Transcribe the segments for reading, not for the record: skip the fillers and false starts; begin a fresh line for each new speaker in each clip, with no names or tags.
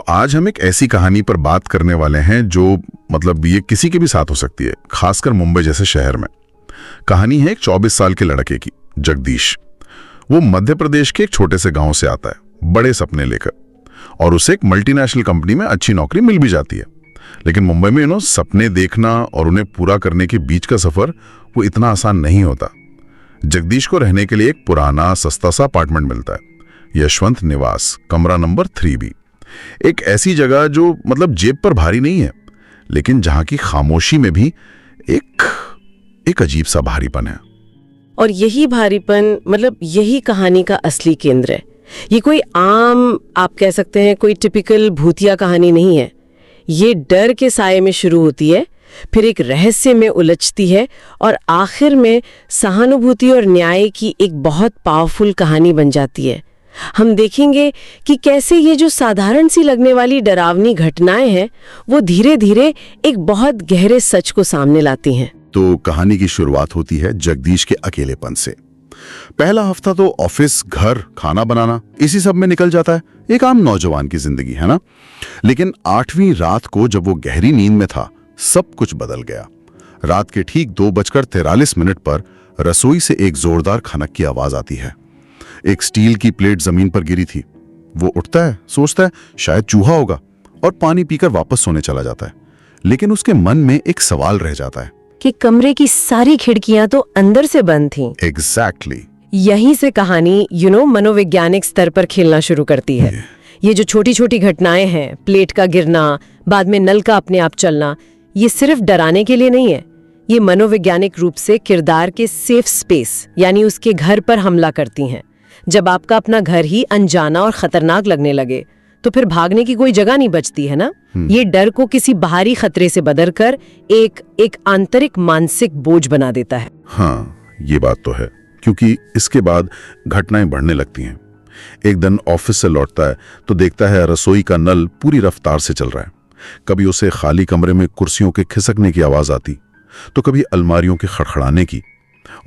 आज हम एक ऐसी कहानी पर बात करने वाले हैं जो मतलब ये किसी के भी साथ हो सकती है, खासकर मुंबई जैसे शहर में। कहानी है एक 24 साल के लड़के की, जगदीश। वो मध्य प्रदेश के एक छोटे से गांव से आता है, बड़े सपने लेकर, और उसे एक मल्टीनेशनल कंपनी में अच्छी नौकरी मिल भी जाती है। लेकिन मुंबई में सपने देखना और उन्हें पूरा करने के बीच का सफर वो इतना आसान नहीं होता। जगदीश को रहने के लिए एक पुराना सस्ता सा अपार्टमेंट मिलता है, यशवंत निवास, कमरा नंबर 3B। एक ऐसी जगह जो मतलब जेब पर भारी नहीं है, लेकिन जहां की खामोशी में भी एक अजीब सा भारीपन है।
और यही भारीपन मतलब यही कहानी का असली केंद्र है। ये कोई आम, आप कह सकते हैं कोई टिपिकल भूतिया कहानी नहीं है। ये डर के साये में शुरू होती है, फिर एक रहस्य में उलझती है और आखिर में सहानुभूति और न्याय की एक बहुत पावरफुल कहानी बन जाती है। हम देखेंगे कि कैसे ये जो साधारण सी लगने वाली डरावनी घटनाएं हैं, वो धीरे धीरे एक बहुत गहरे सच को सामने लाती हैं।
तो कहानी की शुरुआत होती है जगदीश के अकेलेपन से। पहला हफ्ता तो ऑफिस, घर, खाना बनाना, इसी सब में निकल जाता है। एक आम नौजवान की जिंदगी है ना। लेकिन 8वीं रात को जब वो गहरी नींद में था, सब कुछ बदल गया। रात के ठीक 2:43 पर रसोई से एक जोरदार खनक की आवाज आती है। एक स्टील की प्लेट जमीन पर गिरी थी। वो उठता है, सोचता है शायद चूहा होगा, और पानी पीकर वापस सोने चला जाता है। लेकिन उसके मन में एक सवाल रह जाता है
कि कमरे की सारी खिड़कियां तो अंदर से बंद थीं।
एग्जैक्टली।
यहीं से कहानी मनोवैज्ञानिक स्तर पर खेलना शुरू करती है। ये जो छोटी छोटी घटनाएं हैं, प्लेट का गिरना, बाद में नल का अपने आप चलना, ये सिर्फ डराने के लिए नहीं है। ये मनोवैज्ञानिक रूप से किरदार के सेफ स्पेस यानी उसके घर पर हमला करती हैं। जब आपका अपना घर ही अनजाना और खतरनाक लगने लगे तो फिर भागने की कोई जगह नहीं बचती है ना। ये डर को किसी बाहरी खतरे से बदलकर एक आंतरिक मानसिक बोझ बना देता है।
हाँ, ये बात तो है, क्योंकि इसके बाद घटनाएं बढ़ने लगती हैं। एक दिन ऑफिस से लौटता है तो देखता है रसोई का नल पूरी रफ्तार से चल रहा है। कभी उसे खाली कमरे में कुर्सियों के खिसकने की आवाज आती, तो कभी अलमारियों के खड़खड़ाने की,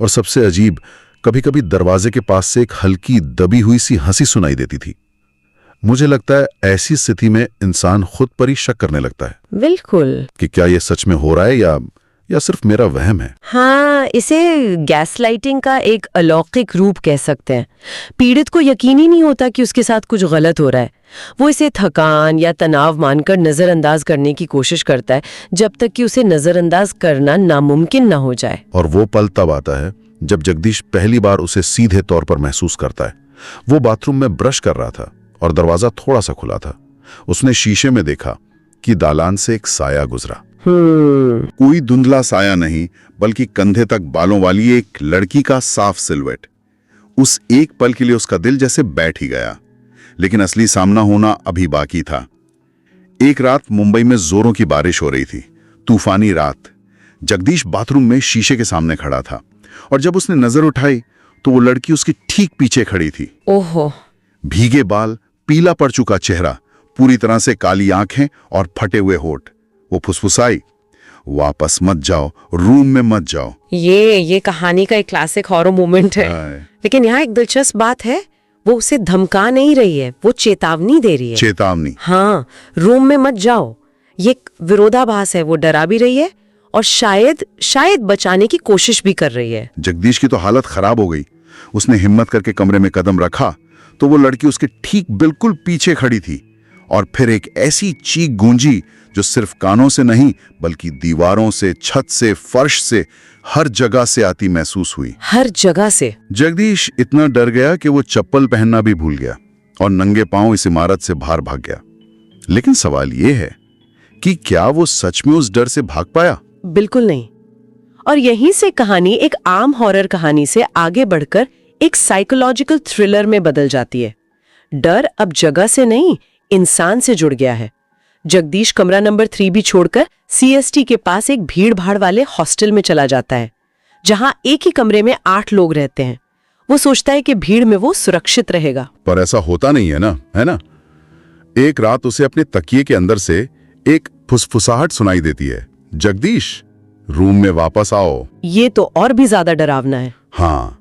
और सबसे अजीब, कभी कभी दरवाजे के पास से एक हल्की दबी हुई सी हंसी सुनाई देती थी। मुझे लगता है ऐसी स्थिति में इंसान खुद पर ही शक करने लगता है।
बिल्कुल,
कि क्या ये सच में हो रहा है या सिर्फ मेरा वहम है।
हाँ, इसे गैसलाइटिंग का एक अलौकिक रूप कह सकते हैं। पीड़ित को यकीन ही नहीं होता कि उसके साथ कुछ गलत हो रहा है। वो इसे थकान या तनाव मानकर नजरअंदाज करने की कोशिश करता है, जब तक कि उसे नजरअंदाज करना नामुमकिन ना हो जाए।
और वो पल तब आता है जब जगदीश पहली बार उसे सीधे तौर पर महसूस करता है। वो बाथरूम में ब्रश कर रहा था और दरवाजा थोड़ा सा खुला था। उसने शीशे में देखा कि दालान से एक साया गुजरा। कोई धुंधला साया नहीं, बल्कि कंधे तक बालों वाली एक लड़की का साफ सिलवेट। उस एक पल के लिए उसका दिल जैसे बैठ ही गया। लेकिन असली सामना होना अभी बाकी था। एक रात मुंबई में जोरों की बारिश हो रही थी, तूफानी रात। जगदीश बाथरूम में शीशे के सामने खड़ा था, और जब उसने नजर उठाई तो वो लड़की उसके ठीक पीछे खड़ी थी।
ओहो!
भीगे बाल, पीला पड़ चुका चेहरा, पूरी तरह से काली आंखें और फटे हुए होठ। वो फुसफुसाई, वापस मत जाओ, रूम में मत जाओ।
ये कहानी का एक क्लासिक हॉरर मोमेंट है। लेकिन यहाँ एक दिलचस्प बात है, वो उसे धमका नहीं रही है, वो चेतावनी दे रही है।
चेतावनी?
हाँ, रूम में मत जाओ। ये एक विरोधाभास है। वो डरा भी रही है और शायद बचाने की कोशिश भी कर रही है।
जगदीश की तो हालत खराब हो गई। उसने हिम्मत करके कमरे में कदम रखा तो वो लड़की उसके ठीक बिल्कुल पीछे खड़ी थी, और फिर एक ऐसी चीख गूंजी जो सिर्फ कानों से नहीं, बल्कि दीवारों से, छत से, फर्श से, हर जगह से आती महसूस हुई।
हर जगह से।
जगदीश इतना डर गया कि वो चप्पल पहनना भी भूल गया और नंगे पांव इस इमारत से बाहर भाग गया। लेकिन सवाल ये है कि क्या वो सच में उस डर से भाग पाया?
बिल्कुल नहीं। और यहीं से कहानी एक आम हॉरर कहानी से आगे बढ़कर एक साइकोलॉजिकल थ्रिलर में बदल जाती है। डर अब जगह से नहीं, इंसान से जुड़ गया है। जगदीश कमरा नंबर 3B छोड़कर CST के पास एक भीड़ भाड़ वाले हॉस्टल में चला जाता है, जहां एक ही कमरे में 8 लोग रहते हैं। वो सोचता है कि भीड़ में वो सुरक्षित रहेगा,
पर ऐसा होता नहीं है ना। एक रात उसे अपने तकिए के अंदर से एक फुसफुसाहट सुनाई देती है, जगदीश, रूम में वापस आओ।
ये तो और भी ज्यादा डरावना है।
हाँ,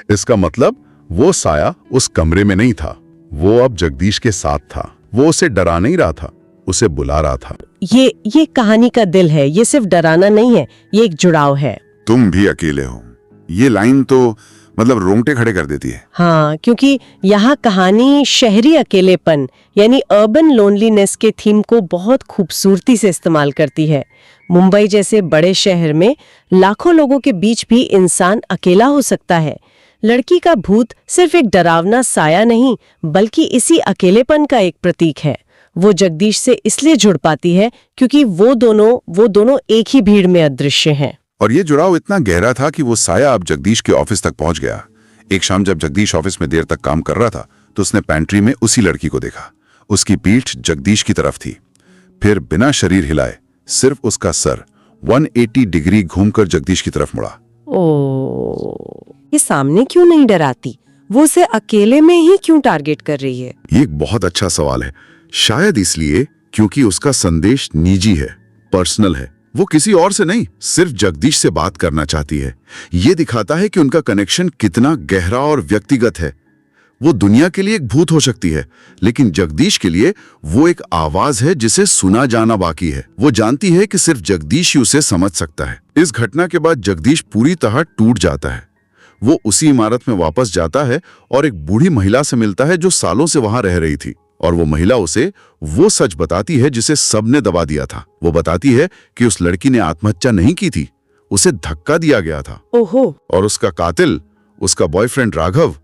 इसका मतलब वो साया उस कमरे में नहीं था, वो अब जगदीश के साथ था।
वो उसे डरा नहीं रहा था, उसे बुला रहा था।
ये कहानी का दिल है, ये सिर्फ डराना नहीं है, ये एक जुड़ाव है।
तुम भी अकेले हो, ये लाइन तो मतलब रोंगटे खड़े कर देती है।
हाँ, क्योंकि यहाँ कहानी शहरी अकेलेपन यानी अर्बन लोनलीनेस के थीम को बहुत खूबसूरती से इस्तेमाल करती है। मुंबई जैसे बड़े शहर में लाखों लोगों के बीच भी इंसान अकेला हो सकता है। लड़की का भूत सिर्फ एक डरावना साया नहीं, बल्कि इसी अकेलेपन का एक प्रतीक है। वो जगदीश से इसलिए जुड़ पाती है क्योंकि वो दोनों एक ही भीड़ में अदृश्य हैं।
और ये जुड़ाव इतना गहरा था कि वो साया अब जगदीश के ऑफिस तक पहुंच गया। एक शाम जब जगदीश ऑफिस में देर तक काम कर रहा था तो उसने पैंट्री में उसी लड़की को देखा। उसकी पीठ जगदीश की तरफ थी। फिर बिना शरीर हिलाए सिर्फ उसका सर 180 डिग्री घूमकर जगदीश की तरफ मुड़ा।
ये सामने क्यों नहीं डराती? वो उसे अकेले में ही क्यों टारगेट कर रही है?
ये एक बहुत अच्छा सवाल है। शायद इसलिए क्योंकि उसका संदेश निजी है, पर्सनल है। वो किसी और से नहीं, सिर्फ जगदीश से बात करना चाहती है। ये दिखाता है कि उनका कनेक्शन कितना गहरा और व्यक्तिगत है। वो दुनिया के लिए एक भूत हो सकती है, लेकिन जगदीश के लिए वो एक आवाज है जिसे सुना जाना बाकी है। वो जानती है कि सिर्फ जगदीश ही उसे समझ सकता है। इस घटना के बाद जगदीश पूरी तरह टूट जाता है। वो उसी इमारत में वापस जाता है और एक बूढ़ी महिला से मिलता है जो सालों से वहां रह रही थी। और वो महिला उसे वो सच बताती है जिसे सबने दबा दिया था। वो बताती है कि उस लड़की ने आत्महत्या नहीं की थी, उसे धक्का दिया गया था।
ओहो।
और उसका कातिल, उसका बॉयफ्रेंड राघव,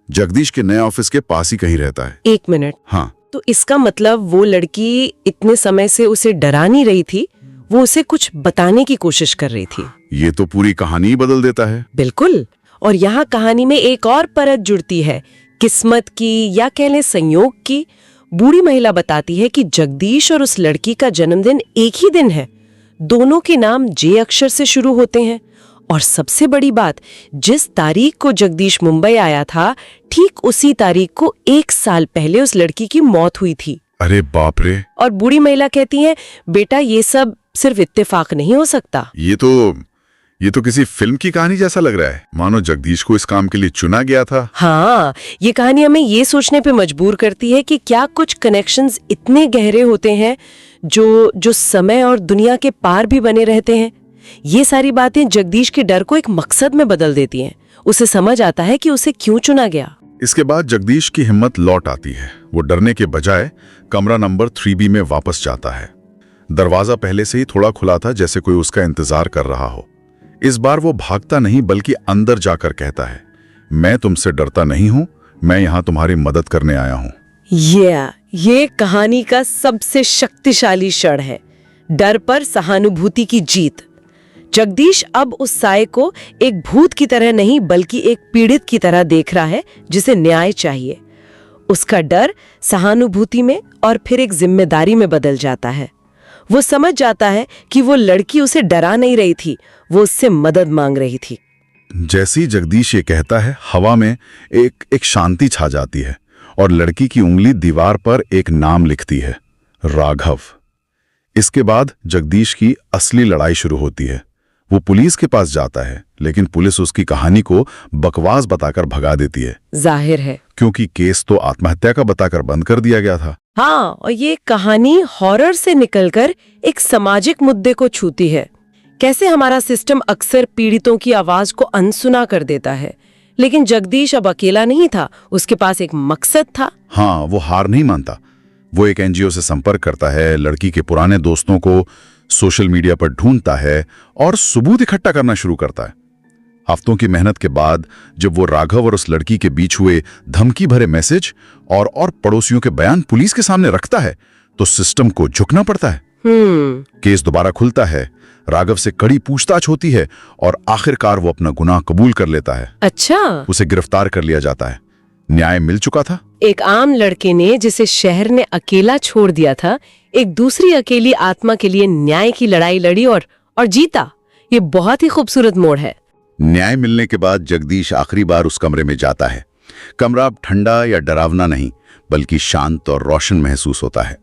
जगदीश के नए ऑफिस के पास ही कहीं रहता है।
एक मिनट।
हाँ,
तो इसका मतलब वो लड़की इतने समय से उसे डरा नहीं रही थी, वो उसे कुछ बताने की कोशिश कर रही थी।
ये तो पूरी कहानी ही बदल देता है।
बिल्कुल। और यहाँ कहानी में एक और परत जुड़ती है, किस्मत की या कह लें संयोग की। बूढ़ी महिला बताती है कि जगदीश और उस लड़की का जन्मदिन एक ही दिन है। दोनों के नाम जे अक्षर से शुरू होते हैं। और सबसे बड़ी बात, जिस तारीख को जगदीश मुंबई आया था, ठीक उसी तारीख को 1 साल पहले उस लड़की की मौत हुई थी।
अरे बाप रे।
और बूढ़ी महिला कहती है, बेटा ये सब सिर्फ इत्तेफाक नहीं हो सकता।
ये तो किसी फिल्म की कहानी जैसा लग रहा है, मानो जगदीश को इस काम के लिए चुना गया था।
हाँ, ये कहानी हमें ये सोचने पे मजबूर करती है कि क्या कुछ कनेक्शंस इतने गहरे होते हैं जो समय और दुनिया के पार भी बने रहते हैं। ये सारी बातें जगदीश के डर को एक मकसद में बदल देती हैं। उसे समझ आता है कि उसे क्यों चुना गया।
इसके बाद जगदीश की हिम्मत लौट आती है। वो डरने के बजाय कमरा नंबर 3B में वापस जाता है। दरवाजा पहले से ही थोड़ा खुला था, जैसे कोई उसका इंतजार कर रहा हो। इस बार वो भागता नहीं बल्कि अंदर जाकर कहता है, मैं तुमसे डरता नहीं हूं, मैं यहां तुम्हारी मदद करने आया हूं।
ये कहानी का सबसे शक्तिशाली क्षण है, डर पर सहानुभूति की जीत। जगदीश अब उस साये को एक भूत की तरह नहीं बल्कि एक पीड़ित की तरह देख रहा है जिसे न्याय चाहिए। उसका डर सहानुभूति में और फिर एक जिम्मेदारी में बदल जाता है। वो समझ जाता है कि वो लड़की उसे डरा नहीं रही थी, वो उससे मदद मांग रही थी।
जैसे ही जगदीश ये कहता है, हवा में एक शांति छा जाती है और लड़की की उंगली दीवार पर एक नाम लिखती है, राघव। इसके बाद जगदीश की असली लड़ाई शुरू होती है। वो पुलिस के पास जाता है, लेकिन पुलिस उसकी कहानी को बकवास बताकर भगा देती है।
जाहिर है,
क्योंकि केस तो आत्महत्या का बताकर बंद कर दिया गया था।
हाँ, और ये कहानी हॉरर से निकलकर एक सामाजिक मुद्दे को छूती है। कैसे हमारा सिस्टम अक्सर पीड़ितों की आवाज को अनसुना कर देता है। लेकिन जगदीश अब अकेला नहीं था, उसके पास एक मकसद था।
हाँ, वो हार नहीं मानता। वो एक NGO से संपर्क करता है, लड़की के पुराने दोस्तों को सोशल मीडिया पर ढूंढता है और सबूत इकट्ठा करना शुरू करता है। हफ्तों की मेहनत के बाद जब वो राघव और उस लड़की के बीच हुए धमकी भरे मैसेज और पड़ोसियों के बयान पुलिस के सामने रखता है, तो सिस्टम को झुकना पड़ता है। केस दोबारा खुलता है, राघव से कड़ी पूछताछ होती है और आखिरकार वो अपना गुनाह कबूल कर लेता है।
अच्छा,
उसे गिरफ्तार कर लिया जाता है। न्याय मिल चुका था।
एक आम लड़के ने, जिसे शहर ने अकेला छोड़ दिया था, एक दूसरी अकेली आत्मा के लिए न्याय की लड़ाई लड़ी और जीता। ये बहुत ही खूबसूरत मोड़ है।
न्याय मिलने के बाद जगदीश आखिरी बार उस कमरे में जाता है। कमरा अब ठंडा या डरावना नहीं, बल्कि शांत और रोशन महसूस होता है।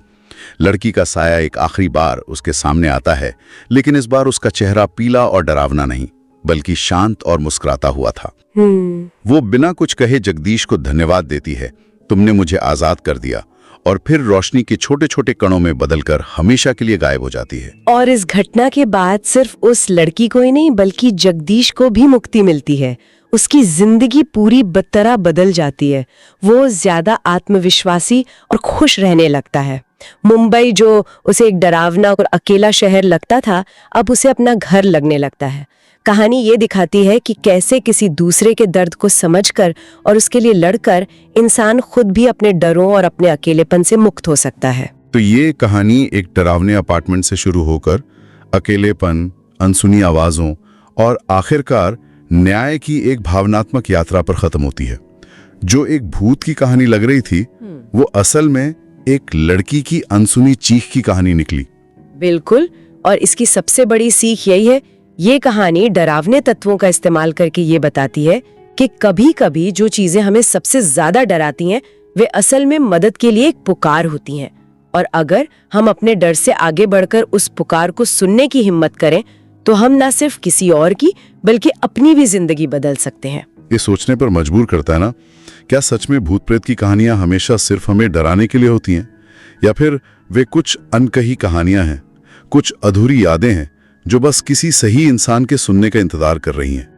लड़की का साया एक आखिरी बार उसके सामने आता है, लेकिन इस बार उसका चेहरा पीला और डरावना नहीं, बल्कि शांत और मुस्कुराता हुआ था। वो बिना कुछ कहे जगदीश को धन्यवाद देती है, तुमने मुझे आजाद कर दिया। और फिर रोशनी के छोटे छोटे कणों में बदलकर हमेशा के लिए गायब हो जाती है।
और इस घटना के बाद सिर्फ उस लड़की को ही नहीं बल्कि जगदीश को भी मुक्ति मिलती है। उसकी जिंदगी पूरी तरह बदल जाती है। वो ज्यादा आत्मविश्वासी और खुश रहने लगता है। मुंबई जो उसे एक डरावना और अकेला शहर लगता था, अब उसे अपना घर लगने लगता है। कहानी ये दिखाती है कि कैसे किसी दूसरे के दर्द को समझकर और उसके लिए लड़कर इंसान खुद भी अपने डरों और अपने अकेलेपन से मुक्त हो सकता है।
तो ये कहानी एक डरावने अपार्टमेंट से शुरू होकर अकेलेपन, अनसुनी आवाजों और आखिरकार न्याय की एक भावनात्मक यात्रा पर खत्म होती है। जो एक भूत की कहानी लग रही थी, वो असल में एक लड़की की अनसुनी चीख की कहानी निकली।
बिल्कुल, और इसकी सबसे बड़ी सीख यही है, ये कहानी डरावने तत्वों का इस्तेमाल करके ये बताती है कि कभी-कभी जो चीजें हमें सबसे ज्यादा डराती हैं, वे असल में मदद के लिए एक पुकार होती हैं। और अगर हम अपने डर से आगे बढ़कर उस पुकार को सुनने की हिम्मत करें, तो हम न सिर्फ किसी और की बल्कि अपनी भी जिंदगी बदल सकते हैं।
ये सोचने पर मजबूर करता है ना, क्या सच में भूत प्रेत की कहानियां हमेशा सिर्फ हमें डराने के लिए होती हैं, या फिर वे कुछ अनकही कहानियां हैं, कुछ अधूरी यादें हैं जो बस किसी सही इंसान के सुनने का इंतजार कर रही हैं।